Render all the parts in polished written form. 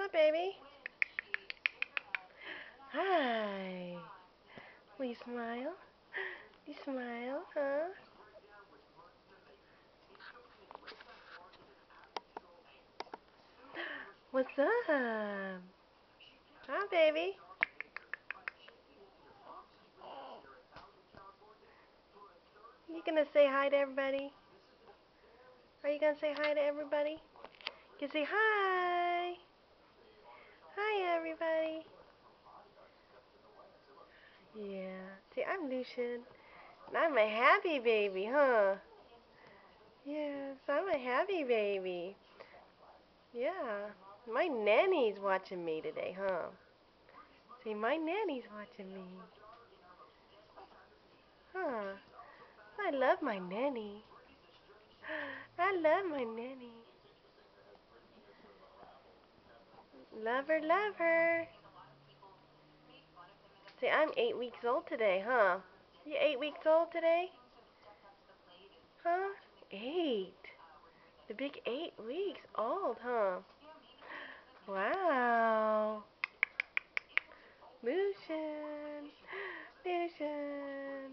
Hi, baby. Hi. Will you smile? You smile, huh? What's up? Hi, baby. You gonna say hi to everybody? Are you gonna say hi to everybody? You can say hi. Hi, everybody. Yeah. See, I'm Lucian. And I'm a happy baby, huh? Yes, I'm a happy baby. Yeah. My nanny's watching me today, huh? See, my nanny's watching me. Huh. I love my nanny. I love my nanny. Love her, love her. See, I'm 8 weeks old today, huh? You 8 weeks old today? Huh? 8. The big 8 weeks old, huh? Wow. Lucian. Lucian.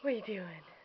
What are you doing?